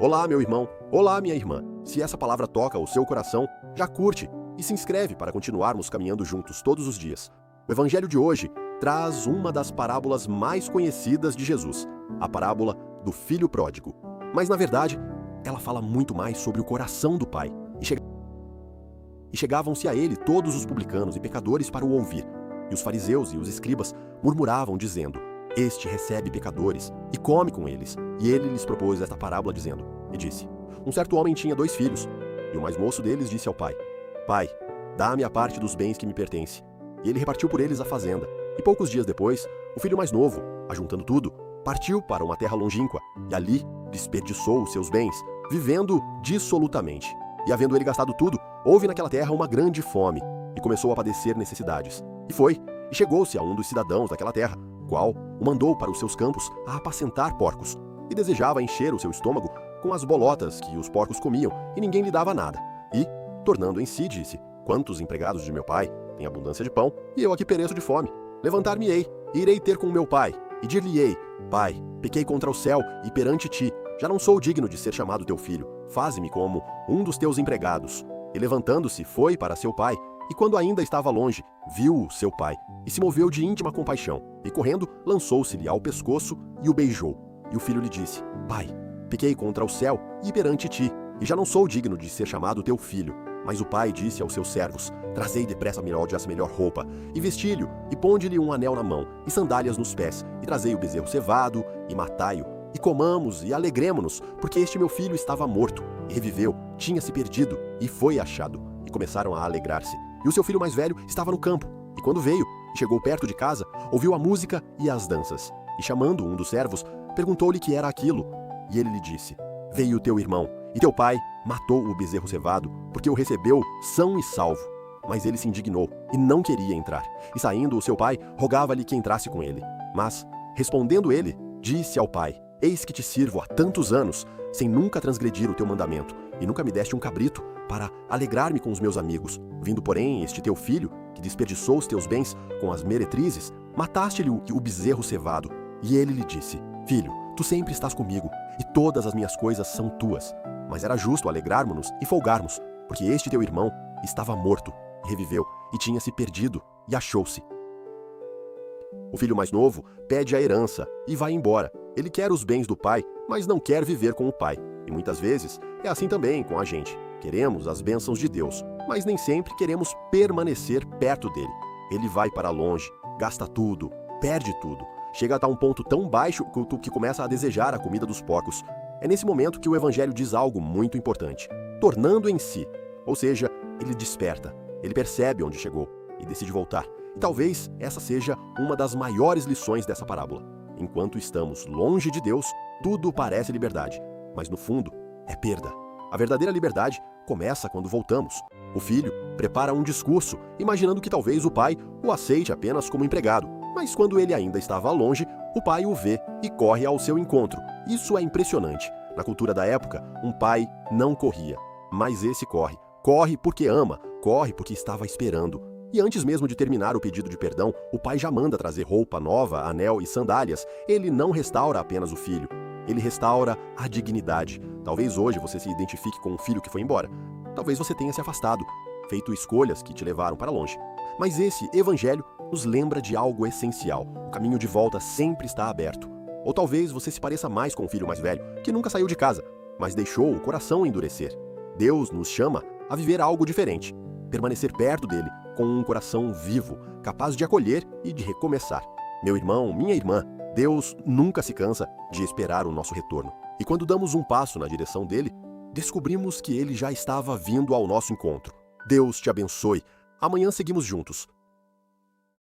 Olá, meu irmão. Olá, minha irmã. Se essa palavra toca o seu coração, já curte e se inscreve para continuarmos caminhando juntos todos os dias. O evangelho de hoje traz uma das parábolas mais conhecidas de Jesus, a parábola do filho pródigo. Mas, na verdade, ela fala muito mais sobre o coração do pai. E chegavam-se a ele todos os publicanos e pecadores para o ouvir. E os fariseus e os escribas murmuravam, dizendo: Este recebe pecadores e come com eles. E ele lhes propôs esta parábola, dizendo, e disse: Um certo homem tinha 2 filhos, e o mais moço deles disse ao pai: Pai, dá-me a parte dos bens que me pertence. E ele repartiu por eles a fazenda. E poucos dias depois, o filho mais novo, ajuntando tudo, partiu para uma terra longínqua, e ali desperdiçou os seus bens, vivendo dissolutamente. E havendo ele gastado tudo, houve naquela terra uma grande fome, e começou a padecer necessidades. E foi, e chegou-se a um dos cidadãos daquela terra, qual o mandou para os seus campos a apacentar porcos, e desejava encher o seu estômago com as bolotas que os porcos comiam, e ninguém lhe dava nada. E, tornando em si, disse: Quantos empregados de meu pai têm abundância de pão, e eu aqui pereço de fome? Levantar-me-ei, e irei ter com meu pai, e dir-lhe-ei: Pai, pequei contra o céu e perante ti, já não sou digno de ser chamado teu filho, faze-me como um dos teus empregados. E levantando-se, foi para seu pai, e quando ainda estava longe, viu-o seu pai, e se moveu de íntima compaixão, e correndo, lançou-se-lhe ao pescoço e o beijou. E o filho lhe disse: Pai, pequei contra o céu e perante ti, e já não sou digno de ser chamado teu filho. Mas o pai disse aos seus servos: Trazei depressa a melhor roupa, e vesti-lhe, e ponde-lhe um anel na mão, e sandálias nos pés, e trazei o bezerro cevado, e matai-o, e comamos, e alegremo-nos, porque este meu filho estava morto, e reviveu, tinha-se perdido, e foi achado. E começaram a alegrar-se. E o seu filho mais velho estava no campo, e quando veio, e chegou perto de casa, ouviu a música e as danças. E chamando um dos servos, perguntou-lhe que era aquilo. E ele lhe disse: Veio teu irmão, e teu pai matou o bezerro cevado, porque o recebeu são e salvo. Mas ele se indignou, e não queria entrar. E saindo o seu pai, rogava-lhe que entrasse com ele. Mas, respondendo ele, disse ao pai: Eis que te sirvo há tantos anos, sem nunca transgredir o teu mandamento, e nunca me deste um cabrito, para alegrar-me com os meus amigos. Vindo, porém, este teu filho, que desperdiçou os teus bens com as meretrizes, mataste-lhe o bezerro cevado. E ele lhe disse: Filho, tu sempre estás comigo, e todas as minhas coisas são tuas. Mas era justo alegrarmos-nos e folgarmos, porque este teu irmão estava morto, e reviveu, e tinha-se perdido, e achou-se. O filho mais novo pede a herança e vai embora. Ele quer os bens do pai, mas não quer viver com o pai. E muitas vezes é assim também com a gente. Queremos as bênçãos de Deus, mas nem sempre queremos permanecer perto dele. Ele vai para longe, gasta tudo, perde tudo. Chega a um ponto tão baixo que começa a desejar a comida dos porcos. É nesse momento que o evangelho diz algo muito importante: tornando em si. Ou seja, ele desperta, ele percebe onde chegou e decide voltar. E talvez essa seja uma das maiores lições dessa parábola. Enquanto estamos longe de Deus, tudo parece liberdade, mas no fundo é perda. A verdadeira liberdade começa quando voltamos. O filho prepara um discurso, imaginando que talvez o pai o aceite apenas como empregado. Mas quando ele ainda estava longe, o pai o vê e corre ao seu encontro. Isso é impressionante. Na cultura da época, um pai não corria, mas esse corre. Corre porque ama, corre porque estava esperando. E antes mesmo de terminar o pedido de perdão, o pai já manda trazer roupa nova, anel e sandálias. Ele não restaura apenas o filho, ele restaura a dignidade. Talvez hoje você se identifique com um filho que foi embora. Talvez você tenha se afastado, feito escolhas que te levaram para longe. Mas esse evangelho nos lembra de algo essencial. O caminho de volta sempre está aberto. Ou talvez você se pareça mais com o filho mais velho, que nunca saiu de casa, mas deixou o coração endurecer. Deus nos chama a viver algo diferente, permanecer perto dele, com um coração vivo, capaz de acolher e de recomeçar. Meu irmão, minha irmã, Deus nunca se cansa de esperar o nosso retorno. E quando damos um passo na direção dele, descobrimos que ele já estava vindo ao nosso encontro. Deus te abençoe. Amanhã seguimos juntos.